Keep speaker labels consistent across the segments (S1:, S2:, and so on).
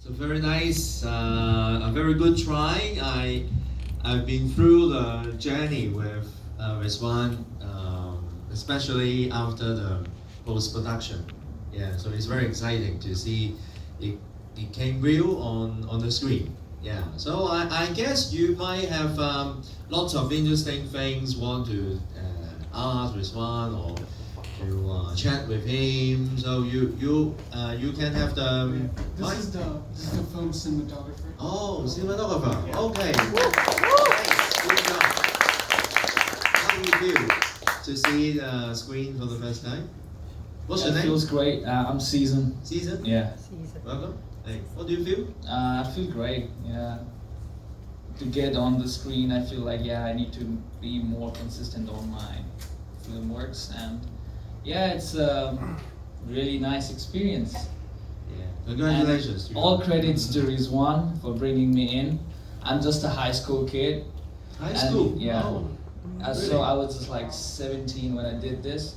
S1: So very nice, a very good try. I've been through the journey with Rizwan, especially after the post production. Yeah, so it's very exciting to see it came real on the screen. Yeah, so I guess you might have lots of interesting things want to ask Rizwan or to chat with him. So you can have the
S2: Yeah.
S1: mic.
S2: This is the film cinematographer.
S1: Oh, cinematographer.
S2: Yeah.
S1: Okay. Nice. Good job. How do you feel to see the screen for the first time? What's your
S3: It
S1: name?
S3: feels great. I'm seasoned.
S1: Season?
S3: Yeah.
S1: Welcome. Hey, what do you feel?
S3: I feel great. Yeah. To get on the screen, I feel like I need to be more consistent on my film works, and it's a really nice experience.
S1: Yeah. Congratulations.
S3: And all credits to Rizwan for bringing me in. I'm just a high school kid.
S1: High
S3: and,
S1: school.
S3: Yeah.
S1: Oh,
S3: So I was just like 17 when I did this.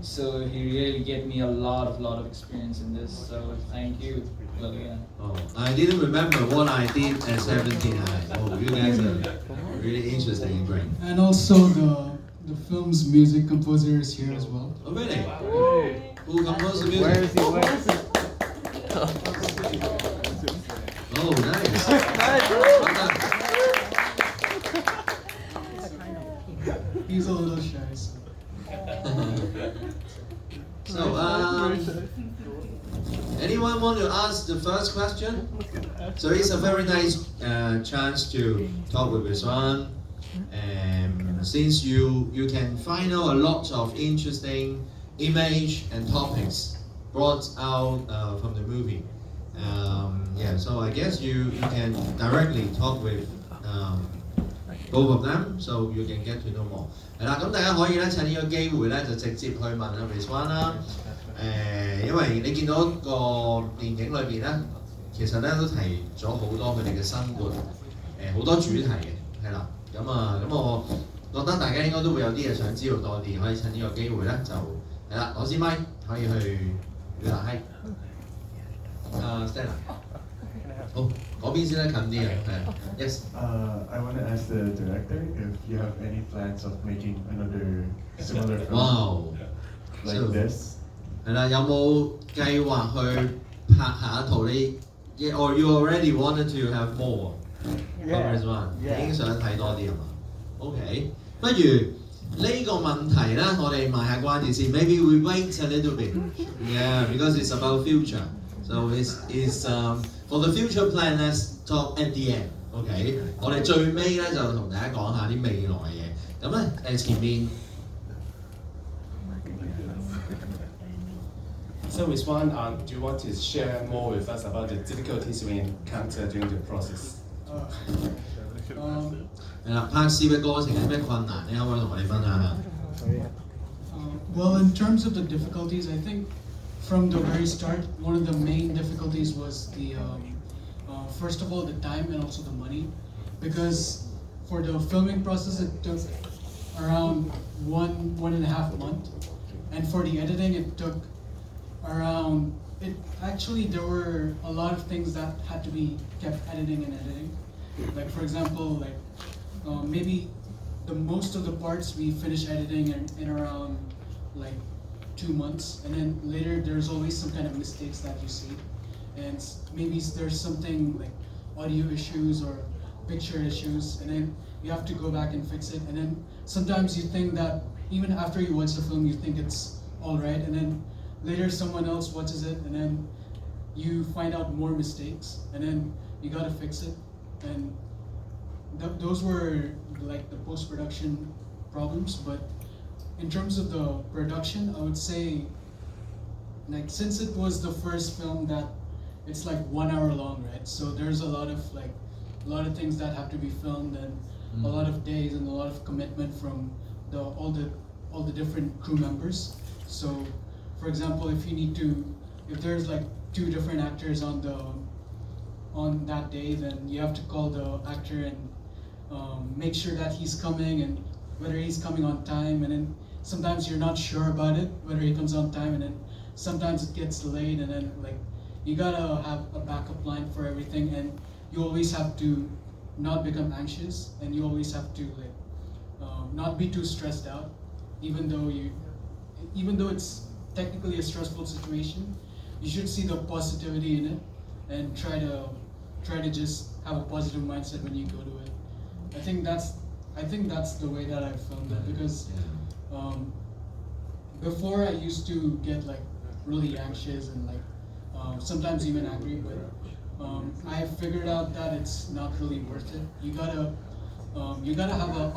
S3: So he really gave me a lot of experience in this. So thank you, Lillian.
S1: Oh, I didn't remember what I did at 17. Oh, you guys are really interesting and great.
S2: And also the film's music composer is here as well.
S1: Oh, really? Who composed the music?
S4: Where is he? Where is he?
S1: Oh, nice. Well done.
S2: He's a little shy, so.
S1: So, anyone want to ask the first question? So it's a very nice chance to talk with Rizwan. Since you can find out a lot of interesting image and topics brought out from the movie. So I guess you can directly talk with both of them, so you can get to know more. 係啦，咁大家可以咧趁呢個機會咧就直接去問阿 Rizwan 啦。因為你見到個電影裏邊咧，其實咧都提咗好多佢哋嘅生活，好多主題嘅，係啦。咁我覺得大家應該都會有啲嘢想知道多啲，可以趁呢個機會咧就係啦，攞支咪可以去表達。係，Stella。好，嗰邊先啦，近啲啊，係啊 ，Yes。I
S5: want to ask the director if you have any plans of making another similar film
S1: Wow.
S5: like
S1: So-
S5: this.
S1: 係啦，有冇計劃去拍下一套你？Or you already wanted to have more?
S4: Yeah.
S1: Rizwan，
S4: Yeah.
S1: 已經想睇多啲係嘛？OK，不如呢個問題咧，我哋賣下關子先。Maybe we wait a little bit. Yeah, because it's about future. So it's for the future plan. Let's talk at the end. OK，我哋最尾咧就同大家講下啲未來嘅嘢。咁咧前面。
S6: So Rizwan, do you want to share more with us about the difficulties we encounter during the process?
S2: Um,
S1: 係啦，拍攝嘅過程有咩困難？你可唔可以同我哋分享下？
S2: well, in terms of the difficulties, I think from the very start, one of the main difficulties was first of all, the time and also the money, because for the filming process, it took around one and a half month, and for the editing, it took around. Actually, there were a lot of things that had to be kept editing and editing. Like for example, maybe the most of the parts we finish editing in around like 2 months, and then later there's always some kind of mistakes that you see, and maybe there's something like audio issues or picture issues, and then you have to go back and fix it, and then sometimes you think that even after you watch the film you think it's all right, and then later someone else watches it, and then you find out more mistakes, and then you gotta fix it, and those were like the post-production problems. But in terms of the production, I would say, like, since it was the first film that it's like 1 hour long, right? So there's a lot of things that have to be filmed, and a lot of days and a lot of commitment from all the different crew members. So, for example, if there's like 2 different actors on that day, then you have to call the actor and make sure that he's coming and whether he's coming on time, and then sometimes you're not sure about it, whether he comes on time, and then sometimes it gets delayed, and then like you gotta have a backup line for everything, and you always have to not become anxious, and you always have to not be too stressed out, even though it's technically a stressful situation. You should see the positivity in it and try to just have a positive mindset when you go to it. I think that's the way that I filmed it, because before I used to get really anxious and sometimes even angry, but I figured out that it's not really worth it. You gotta have an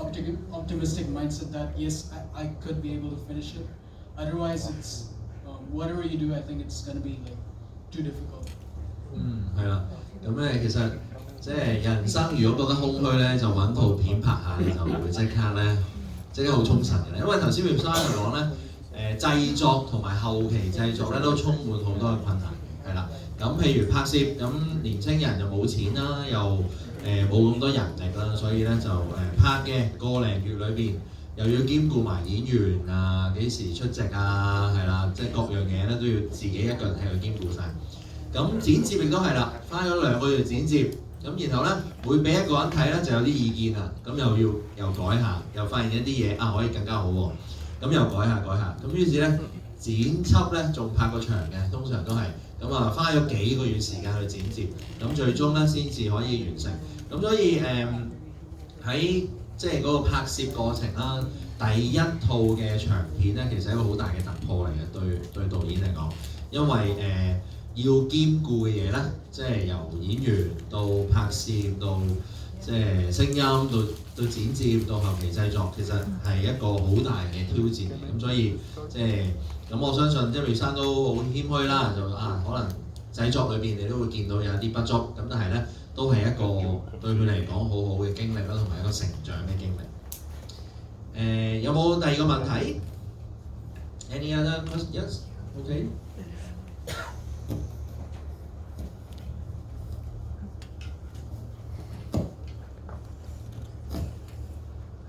S2: optimistic mindset that yes, I could be able to finish it. Otherwise, it's whatever you do, I think it's gonna be too difficult.
S1: 係啦，咁咧其實即係人生如果覺得空虛咧，就揾套片拍下，你就會即刻好充實嘅。因為頭先 Rizwan 講咧，製作同埋後期製作咧都充滿好多嘅困難，係啦。咁譬如拍攝，咁年青人就冇錢啦，又冇咁多人力啦，所以咧就拍嘅個零月裏邊，又要兼顧埋演員啊，幾時出席啊，係啦，即係各樣嘢咧都要自己一個人喺度兼顧晒。咁剪接亦都係啦，花咗2個月剪接，咁然後咧每俾一個人睇咧就有啲意見啦，咁又改下，又發現一啲嘢可以更加好喎，咁又改下，咁於是咧剪輯咧仲拍個長嘅，通常都係咁花咗幾個月時間去剪接，咁最終咧先至可以完成。咁所以喺即係嗰個拍攝過程啦，第一套嘅長片咧其實係一個好大嘅突破嚟嘅，對導演嚟講，因為要兼顧嘅嘢咧，即係由演員到拍攝到即係聲音到剪接到後期製作，其實係一個好大嘅挑戰嚟。咁所以即係咁，我相信即係Rizwan都好謙虛啦，就可能製作裏邊你都會見到有啲不足，咁但係咧都係一個對佢嚟講好好嘅經歷啦，同埋一個成長嘅經歷。有冇第二個問題 ？Any other questions? Okay.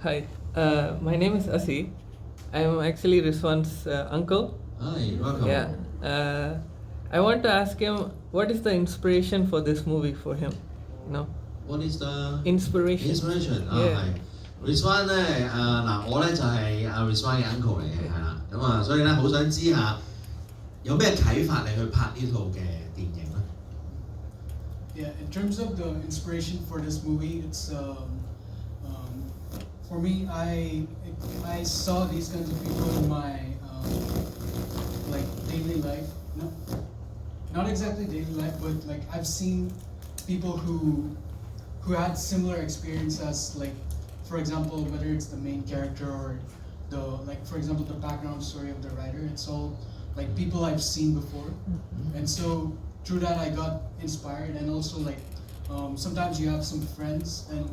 S4: Hi, my name is Asi. I am actually Rizwan's uncle.
S1: Hi, welcome.
S4: Yeah. I want to ask him what is the inspiration for this movie for him? No.
S1: What is the
S4: inspiration?
S1: Inspiration
S4: 係
S1: Rizwan 咧我咧就係Rizwan 嘅 uncle 嚟嘅，係啦，咁所以咧好想知下有咩啟發你去拍呢套嘅電影咧？
S2: Yeah, in terms of the inspiration for this movie, it's for me. I saw these kinds of people in my daily life. No, not exactly daily life, but I've seen people who had similar experience as for example, whether it's the main character or for example the background story of the writer. It's all people I've seen before, and so through that I got inspired, and also sometimes you have some friends and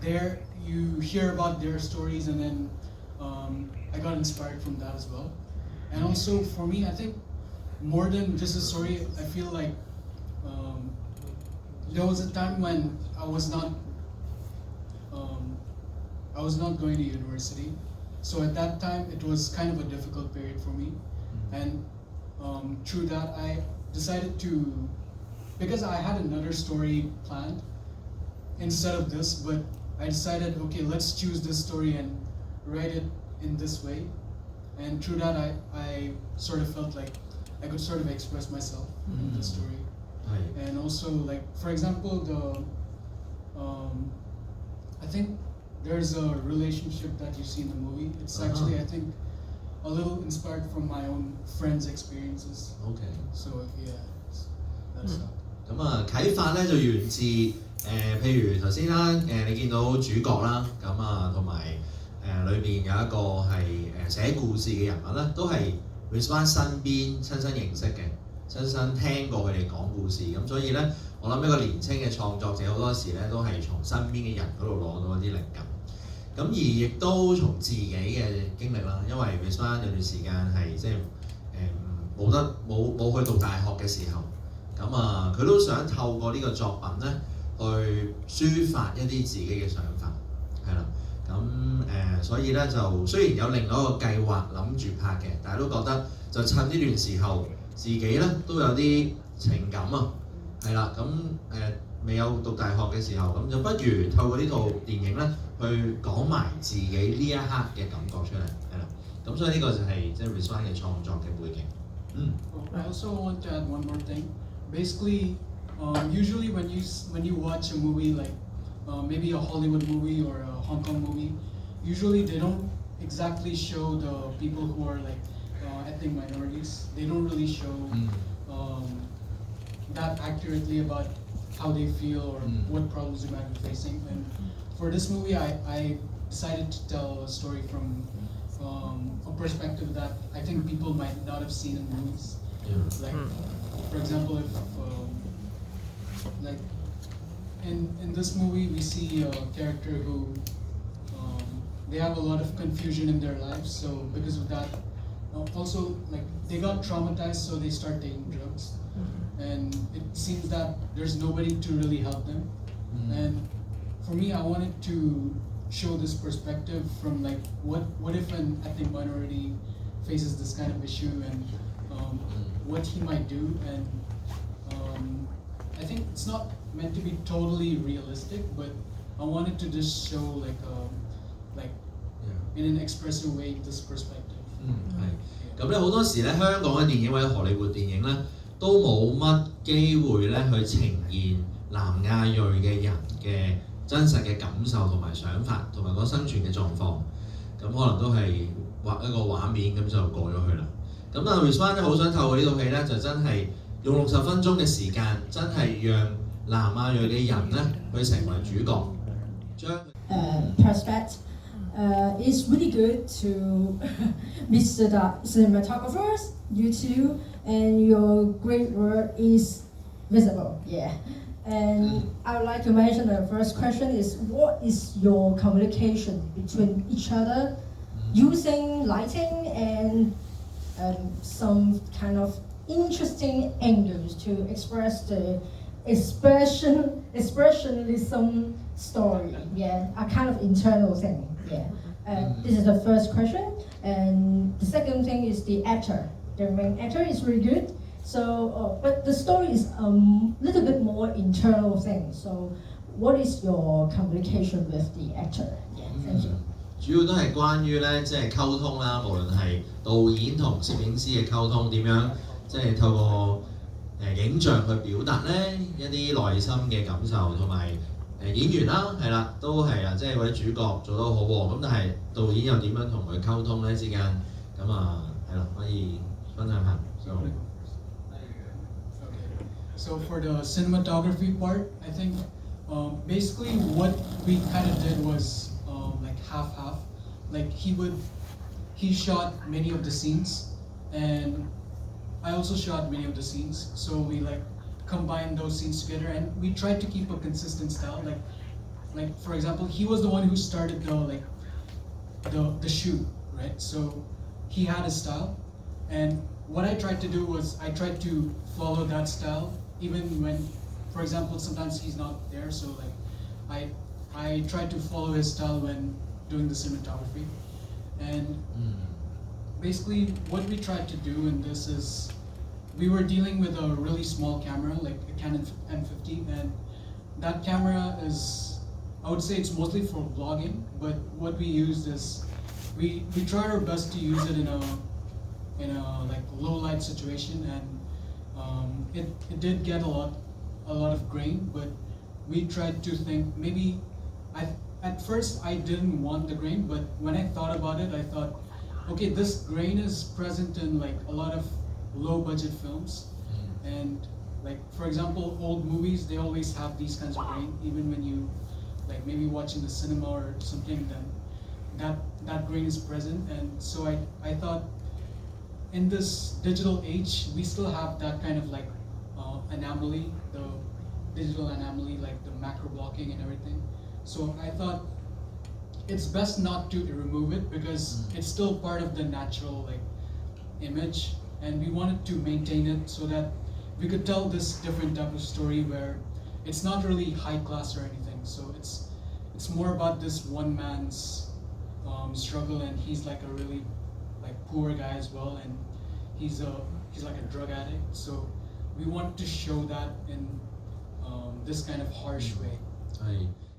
S2: there you hear about their stories, and then I got inspired from that as well. And also for me, I think more than just a story, I feel there was a time when I was not going to university, so at that time it was kind of a difficult period for me, and through that I decided to, because I had another story planned instead of this, but I decided, okay, let's choose this story and write it in this way, and through that I sort of felt like I could sort of express myself in the story.
S1: Right.
S2: And also for example I think there's a relationship that you see in the movie. It's actually I think a little inspired from my own friends' experiences.
S1: OK.
S2: So yeah, that's that.
S1: 咁啟發咧就源自譬如頭先啦你見到主角啦，咁同埋裏邊有一個係寫故事嘅人物啦，都係 Rizwan 身邊親身認識嘅，親身聽過佢哋講故事，咁所以咧我諗一個年青嘅創作者好多時咧都係從身邊嘅人嗰度攞到一啲靈感，咁而亦都從自己嘅經歷啦，因為 Rizwan 有段時間係即係冇去讀大學嘅時候，咁佢都想透過呢個作品咧去抒發一啲自己嘅想法，係啦。咁所以咧就雖然有另外一個計劃諗住拍嘅，但係都覺得就趁呢段時候自己咧都有啲情感啊，係啦，咁未有讀大學嘅時候，咁就不如透過呢套電影咧，去講埋自己呢一刻嘅感覺出嚟，係啦，咁所以呢個就係即係 Rizwan 嘅創作嘅背景。
S2: I also want to add one more thing. Basically, usually when you watch a movie like maybe a Hollywood movie or a Hong Kong movie, usually they don't exactly show the people who are like ethnic minorities. They don't really show that accurately about how they feel or what problems they might be facing. And for this movie, I decided to tell a story from a perspective that I think people might not have seen in movies. Like, for example, if like in this movie we see a character who they have a lot of confusion in their lives. So because of that, also like they got traumatized, so they start taking drugs. And it seems that there's nobody to really help them. And for me, I wanted to show this perspective from like what if an ethnic minority faces this kind of issue and what he might do. And I think it's not meant to be totally realistic, but I wanted to just show like in an expressive way this perspective.
S1: 係，咁咧好多時咧香港嘅電影或者荷里活電影咧都冇乜機會咧去呈現南亞裔嘅人嘅真實嘅感受同埋想法同埋個生存嘅狀況，咁可能都係畫一個畫面咁就過咗去啦。咁啊 Rizwan 咧好想透過呢套戲咧就真係用60分鐘嘅時間，真係讓南亞裔嘅人咧去成為主角，將
S7: perspective. It's really good to meet the cinematographers, you two, and your great work is visible. Yeah. And I would like to mention the first question is what is your communication between each other using lighting and some kind of interesting angles to express the expressionism story. Yeah, a kind of internal thing. Yeah. This is the first question. And the second thing is the actor. The main actor is really good. So, but the story is a little bit more internal thing. So, what is your communication with the actor? Yeah, thank you.
S1: 主要都係關於咧，即係溝通啦，無論係導演同攝影師嘅溝通，點樣即係透過影像去表達咧一啲內心嘅感受，同埋演員啦，係啦，都係啊，即係嗰啲主角做得好喎。咁但係導演又點樣同佢溝通咧之間？咁啊，係啦，可以分享下。
S2: So for the cinematography part, I think basically what we kind of did was like half-half. Like he shot many of the scenes, and I also shot many of the scenes. So we like combined those scenes together, and we tried to keep a consistent style. Like for example, he was the one who started the shoot, right? So he had a style, and what I tried to do was I tried to follow that style. Even when, for example, sometimes he's not there, so like I try to follow his style when doing the cinematography. And basically what we tried to do in this is we were dealing with a really small camera, like a Canon M50, and that camera is, I would say it's mostly for vlogging, but what we used is we tried our best to use it in a like low light situation, and it did get a lot of grain, but we tried to think maybe at first I didn't want the grain, but when I thought about it, I thought, okay, this grain is present in like a lot of low budget films, and like for example old movies, they always have these kinds of grain, even when you like maybe watching the cinema or something, then that grain is present. And so I thought in this digital age we still have that kind of like anomaly, the digital anomaly, like the macro blocking and everything. So I thought it's best not to remove it because it's still part of the natural like image, and we wanted to maintain it so that we could tell this different type of story where it's not really high class or anything. So it's more about this one man's struggle, and he's like a really like poor guy as well, and he's like a drug addict. So we want to show that in this kind of harsh way.
S1: 係。